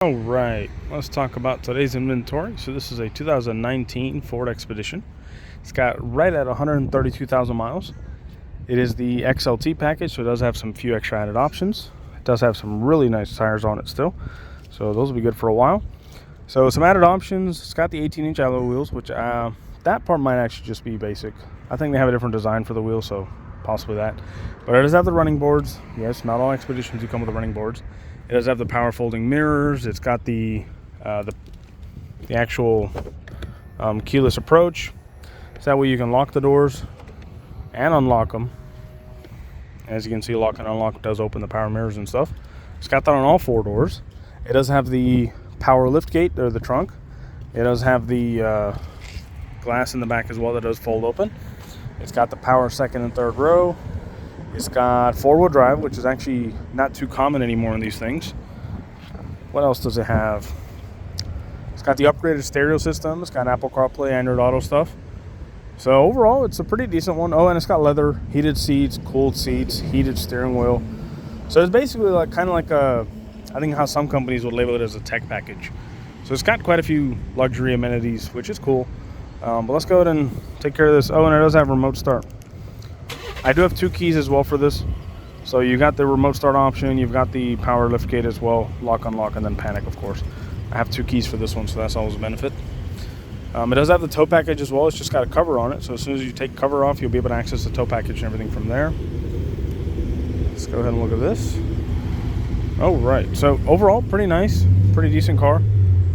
All right, let's talk about today's inventory. So this is a 2019 Ford Expedition. It's got right at 132,000 miles. It is the XLT package, so it does have some few extra added options. It does have some really nice tires on it still, so those will be good for a while. So some added options. It's got the 18-inch alloy wheels, which that part might actually just be basic. I think they have a different design for the wheels, so possibly that. But it does have the running boards. Yes, not all Expeditions do come with the running boards. It does have the power folding mirrors. It's got the actual keyless approach. So that way you can lock the doors and unlock them. As you can see, lock and unlock does open the power mirrors and stuff. It's got that on all four doors. It does have the power lift gate, or the trunk. It does have the glass in the back as well that does fold open. It's got the power second and third row. It's got four-wheel drive, which is actually not too common anymore in these things. What else does it have? It's got the upgraded stereo system. It's got Apple CarPlay, Android Auto stuff. So overall, it's a pretty decent one. Oh, and it's got leather, heated seats, cooled seats, heated steering wheel. So it's basically like kind of like I think how some companies would label it as a tech package. So it's got quite a few luxury amenities, which is cool. But let's go ahead and take care of this. Oh, and it does have remote start. I do have two keys as well for this. So you got the remote start option, you've got the power lift gate as well, lock, unlock, and then panic, of course. I have two keys for this one, so that's always a benefit. It does have the tow package as well. It's just got a cover on it, so as soon as you take cover off, you'll be able to access the tow package and everything from there. Let's go ahead and look at this. Oh, right. So overall, pretty nice, pretty decent car.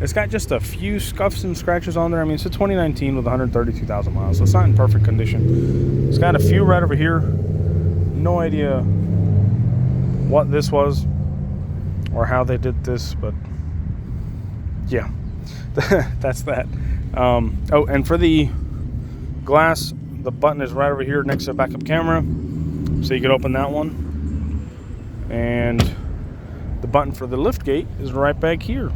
It's got just a few scuffs and scratches on there. I mean, it's a 2019 with 132,000 miles, so it's not in perfect condition. It's got a few right over here. No idea what this was or how they did this, but yeah, that's that. Oh, and for the glass, the button is right over here next to the backup camera, so you could open that one. And the button for the lift gate is right back here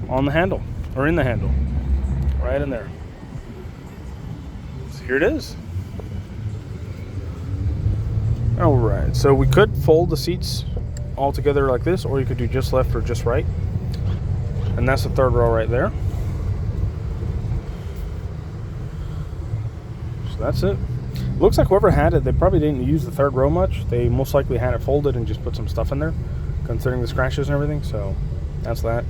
on the handle, or in the handle, right in there. So here it is. All right, so we could fold the seats all together like this, or you could do just left or just right. And that's the third row right there. So that's it. Looks like whoever had it, they probably didn't use the third row much. They most likely had it folded and just put some stuff in there, considering the scratches and everything. So that's that.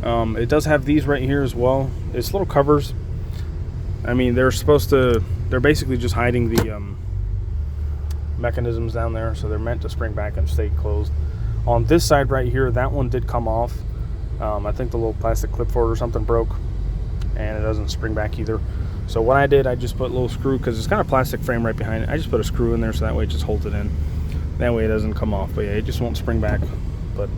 It does have these right here as well. It's little covers. I mean, they're basically just hiding the mechanisms down there, so they're meant to spring back and stay closed. On this side right here, that one did come off. I think the little plastic clip for it or something broke, and it doesn't spring back either. So what I did, I just put a little screw, because it's got a plastic frame right behind it. I just put a screw in there so that way it just holds it in. That way it doesn't come off. But yeah, it just won't spring back. But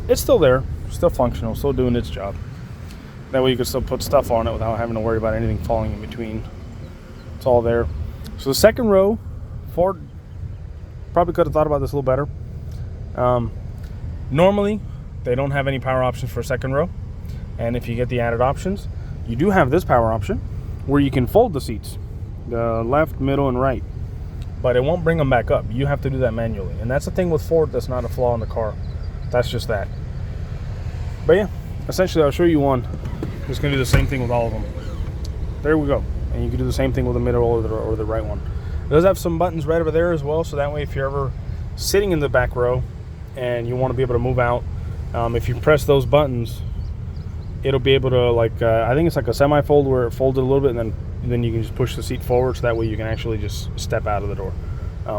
it's still there, still functional, still doing its job. That way you can still put stuff on it without having to worry about anything falling in between. It's all there. So the second row, Ford probably could have thought about this a little better. Normally, they don't have any power options for a second row. And if you get the added options, you do have this power option where you can fold the seats, the left, middle, and right. But it won't bring them back up. You have to do that manually. And that's the thing with Ford that's not a flaw in the car. That's just that. But yeah, essentially I'll show you one. I'm just going to do the same thing with all of them. There we go. And you can do the same thing with the middle or the right one. It does have some buttons right over there as well, so that way if you're ever sitting in the back row and you want to be able to move out, if you press those buttons, it'll be able to, like, I think it's like a semi-fold where it folds it a little bit, and then you can just push the seat forward, so that way you can actually just step out of the door.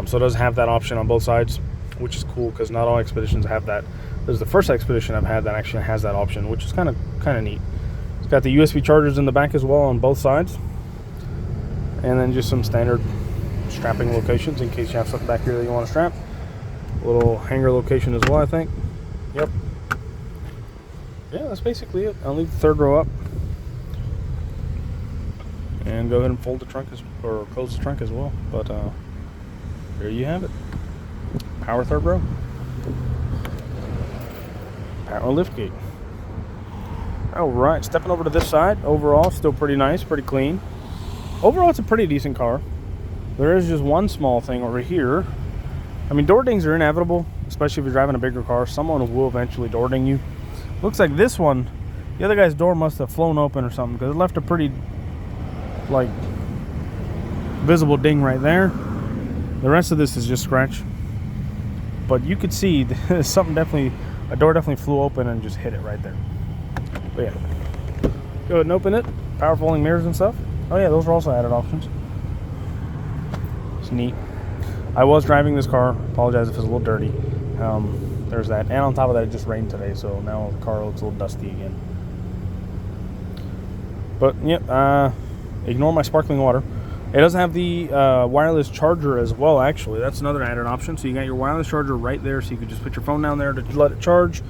So it does have that option on both sides, which is cool because not all Expeditions have that. This is the first Expedition I've had that actually has that option, which is kind of neat. It's got the USB chargers in the back as well on both sides, and then just some standard strapping locations in case you have something back here that you want to strap. A little hanger location as well, I think. Yep. Yeah, that's basically it. I'll leave the third row up and go ahead and fold the trunk or close the trunk as well. But there you have it. Power third row. Power lift gate. All right, stepping over to this side. Overall, still pretty nice, pretty clean. Overall, it's a pretty decent car. There is just one small thing over here. I mean, door dings are inevitable, especially if you're driving a bigger car. Someone will eventually door ding you. Looks like this one, the other guy's door must have flown open or something, because it left a pretty, like, visible ding right there. The rest of this is just scratch. But you could see something definitely, a door definitely flew open and just hit it right there. But yeah, go ahead and open it. Power folding mirrors and stuff. Oh yeah, those are also added options. It's neat. I was driving this car. Apologize if it's a little dirty. There's that. And on top of that, it just rained today, so now the car looks a little dusty again. But yeah, ignore my sparkling water. It does have the wireless charger as well, actually. That's another added option. So you got your wireless charger right there, so you could just put your phone down there to let it charge.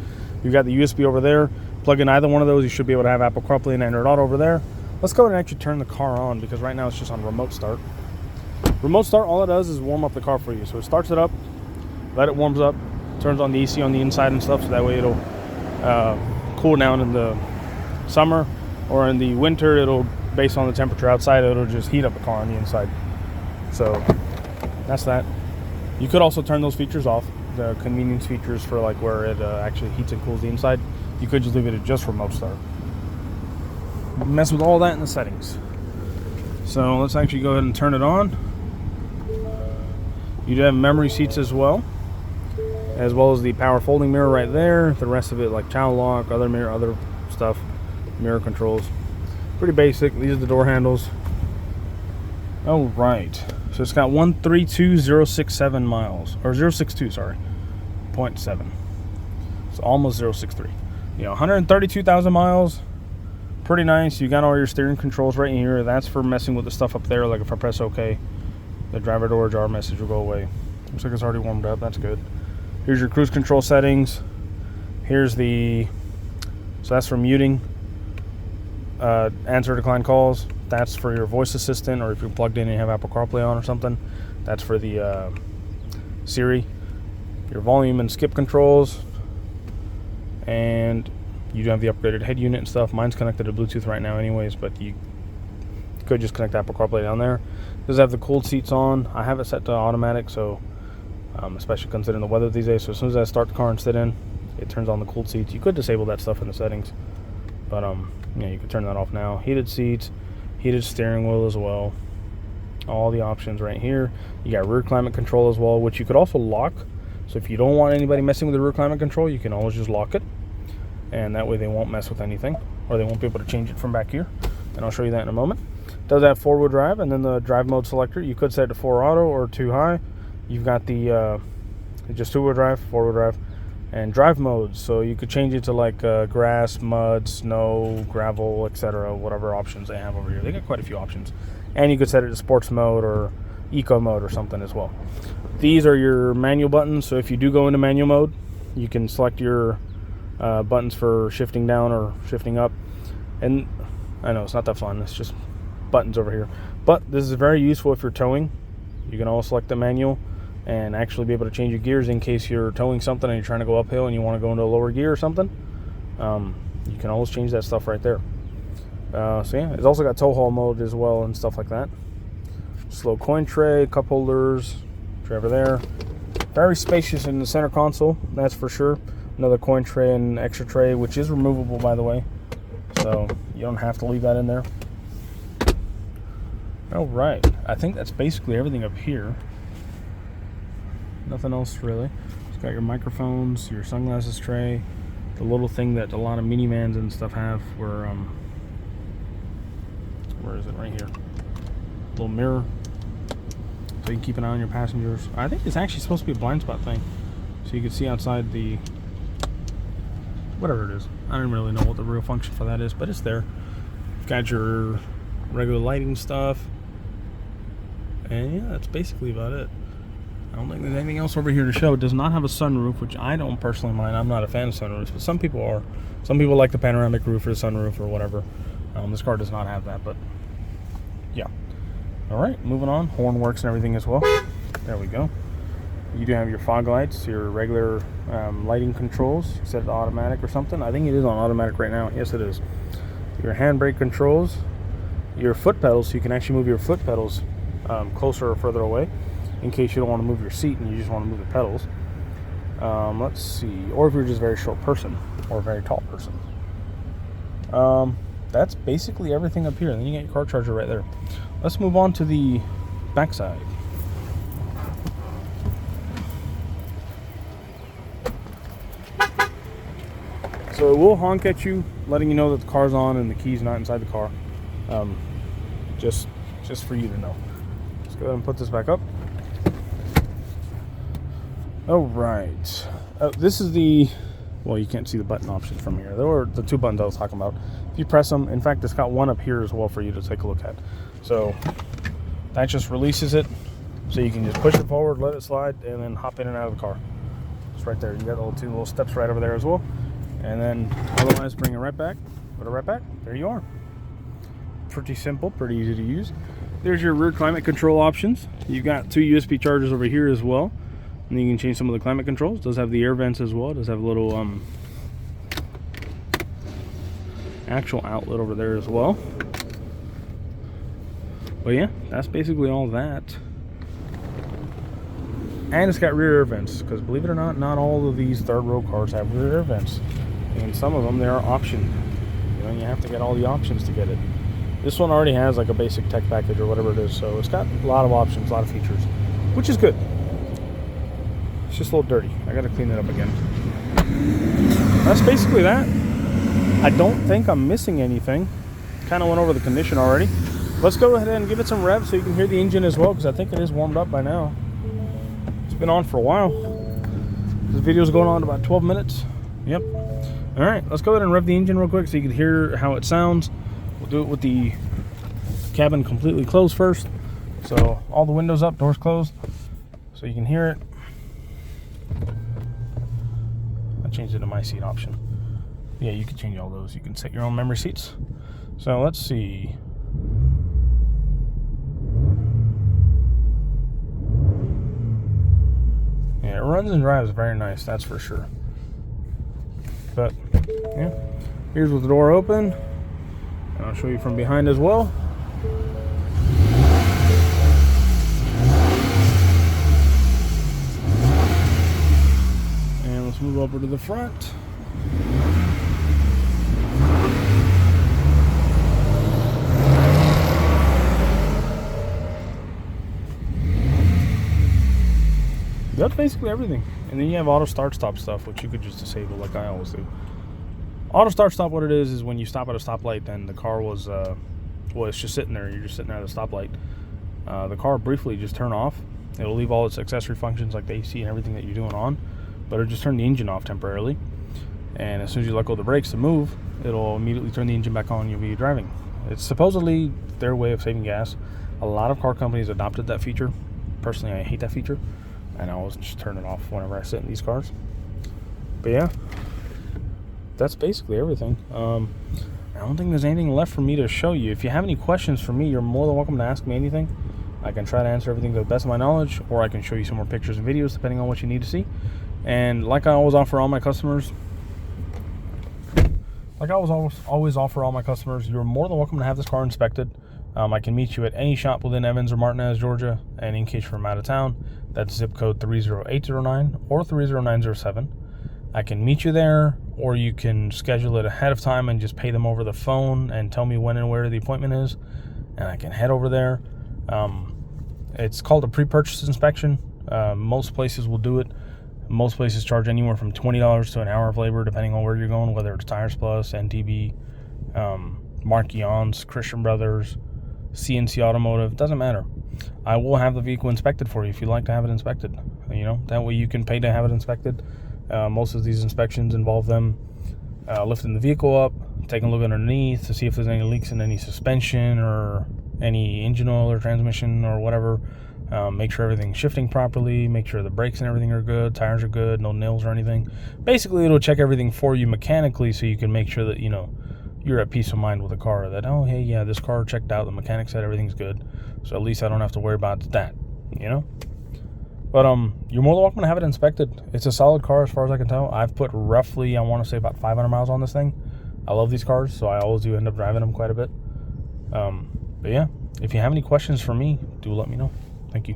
You've got the USB over there. Plug in either one of those. You should be able to have Apple CarPlay and Android Auto over there. Let's go ahead and actually turn the car on, because right now it's just on remote start. Remote start, all it does is warm up the car for you. So it starts it up, let it warms up, turns on the AC on the inside and stuff, so that way it'll cool down in the summer, or in the winter it'll, based on the temperature outside, it'll just heat up the car on the inside. So that's that. You could also turn those features off, the convenience features for like where it actually heats and cools the inside. You could just leave it at just remote start. Mess with all that in the settings. So let's actually go ahead and turn it on. You do have memory seats as well as the power folding mirror right there. The rest of it, like child lock, other mirror, other stuff, mirror controls. Pretty basic. These are the door handles. Oh, right. So it's got 132,067 miles, or 062, sorry, 0.7. It's almost 063. You know, 132,000 miles. Pretty nice. You got all your steering controls right here. That's for messing with the stuff up there. Like if I press OK, the driver door jar message will go away. Looks like it's already warmed up. That's good. Here's your cruise control settings. Here's the, so that's for muting. Answer decline calls. That's for your voice assistant, or if you're plugged in and you have Apple CarPlay on or something. That's for the Siri. Your volume and skip controls. And you do have the upgraded head unit and stuff. Mine's connected to Bluetooth right now anyways, but you could just connect Apple CarPlay down there. It does have the cooled seats on. I have it set to automatic, so especially considering the weather these days. So as soon as I start the car and sit in, it turns on the cooled seats. You could disable that stuff in the settings, but yeah, you could turn that off now. Heated seats, heated steering wheel as well. All the options right here. You got rear climate control as well, which you could also lock. So if you don't want anybody messing with the rear climate control, you can always just lock it, and that way they won't mess with anything, or they won't be able to change it from back here. And I'll show you that in a moment. It does have 4-wheel drive, and then the drive mode selector. You could set it to 4 auto or 2 high. You've got the just 2-wheel drive, 4-wheel drive, and drive modes. So you could change it to like grass, mud, snow, gravel, etc. Whatever options they have over here. They got quite a few options. And you could set it to sports mode or eco mode or something as well. These are your manual buttons. So if you do go into manual mode, you can select your buttons for shifting down or shifting up. And I know it's not that fun. It's just buttons over here. But this is very useful if you're towing. You can always select the manual and actually be able to change your gears in case you're towing something and you're trying to go uphill and you want to go into a lower gear or something. You can always change that stuff right there. So yeah, it's also got tow haul mode as well and stuff like that. Slow coin tray, cup holders, driver there. Very spacious in the center console, that's for sure. Another coin tray and extra tray, which is removable, by the way, so you don't have to leave that in there. All right, I think that's basically everything up here. Nothing else really. It's got your microphones, your sunglasses tray, the little thing that a lot of minivans and stuff have, where is it? Right here. Little mirror, so you can keep an eye on your passengers. I think it's actually supposed to be a blind spot thing, so you can see outside the, whatever it is. I don't really know what the real function for that is, but it's there. You've got your regular lighting stuff, and yeah, that's basically about it. I don't think there's anything else over here to show. It does not have a sunroof, which I don't personally mind. I'm not a fan of sunroofs, but some people are. Some people like the panoramic roof or the sunroof or whatever. This car does not have that, but yeah. All right, moving on. Horn works and everything as well. There we go. You do have your fog lights, your regular lighting controls. Set it to automatic or something. I think it is on automatic right now. Yes, it is. Your handbrake controls, your foot pedals, so you can actually move your foot pedals closer or further away in case you don't want to move your seat and you just want to move the pedals. Let's see. Or if you're just a very short person or a very tall person. That's basically everything up here. And then you get your car charger right there. Let's move on to the backside. So it will honk at you, letting you know that the car's on and the key's not inside the car. Just for you to know. Let's go ahead and put this back up. All right. This is the, well, you can't see the button options from here. There were the two buttons I was talking about. If you press them, in fact, it's got one up here as well for you to take a look at. So that just releases it. So you can just push it forward, let it slide, and then hop in and out of the car. It's right there. You got the two little steps right over there as well. And then otherwise bring it right back, put it right back. There you are. Pretty simple, pretty easy to use. There's your rear climate control options. You've got two USB chargers over here as well. And you can change some of the climate controls. It does have the air vents as well. It does have a little actual outlet over there as well. But yeah, that's basically all that. And it's got rear air vents, because believe it or not, not all of these third row cars have rear air vents. And some of them, they are option. You know, you have to get all the options to get it. This one already has like a basic tech package or whatever it is, so it's got a lot of options, a lot of features, which is good. It's just a little dirty. I gotta clean it up again. That's basically that. I don't think I'm missing anything. Kind of went over the condition already. Let's go ahead and give it some revs so you can hear the engine as well, because I think it is warmed up by now. It's been on for a while. This video's going on about 12 minutes. Yep. All right, let's go ahead and rev the engine real quick so you can hear how it sounds. We'll do it with the cabin completely closed first. So all the windows up, doors closed, so you can hear it. I changed it to my seat option. Yeah, you can change all those. You can set your own memory seats. So let's see. Yeah, it runs and drives very nice, that's for sure. But yeah, here's with the door open, and I'll show you from behind as well. And let's move over to the front. That's basically everything. And then you have auto start stop stuff, which you could just disable like I always do. Auto start stop, what it is when you stop at a stoplight, then the car was well, it's just sitting there. You're just sitting there at a stoplight. The car briefly just turn off. It'll leave all its accessory functions like the AC and everything that you're doing on, but it'll just turn the engine off temporarily. And as soon as you let go of the brakes to move, it'll immediately turn the engine back on and you'll be driving. It's supposedly their way of saving gas. A lot of car companies adopted that feature. Personally, I hate that feature, and I always just turn it off whenever I sit in these cars. But yeah, that's basically everything. I don't think there's anything left for me to show you. If you have any questions for me, you're more than welcome to ask me anything. I can try to answer everything to the best of my knowledge, or I can show you some more pictures and videos depending on what you need to see. And like I always offer all my customers, you're more than welcome to have this car inspected. I can meet you at any shop within Evans or Martinez, Georgia, and in case you're from out of town, that's zip code 30809 or 30907. I can meet you there, or you can schedule it ahead of time and just pay them over the phone and tell me when and where the appointment is, and I can head over there. It's called a pre-purchase inspection. Most places will do it. Most places charge anywhere from $20 to an hour of labor, depending on where you're going, whether it's Tires Plus, NTB, Marquion's, Christian Brothers, CNC Automotive, doesn't matter. I will have the vehicle inspected for you if you'd like to have it inspected. You know, that way you can pay to have it inspected. Most of these inspections involve them lifting the vehicle up, taking a look underneath to see if there's any leaks in any suspension or any engine oil or transmission or whatever. Make sure everything's shifting properly, make sure the brakes and everything are good, tires are good, no nails or anything. Basically, it'll check everything for you mechanically so you can make sure that, you know, you're at peace of mind with the car, that, oh, hey, yeah, this car checked out, the mechanic said everything's good, so at least I don't have to worry about that, you know? But you're more than welcome to have it inspected. It's a solid car as far as I can tell. I've put roughly, I want to say, about 500 miles on this thing. I love these cars, so I always do end up driving them quite a bit. But yeah, if you have any questions for me, do let me know. Thank you.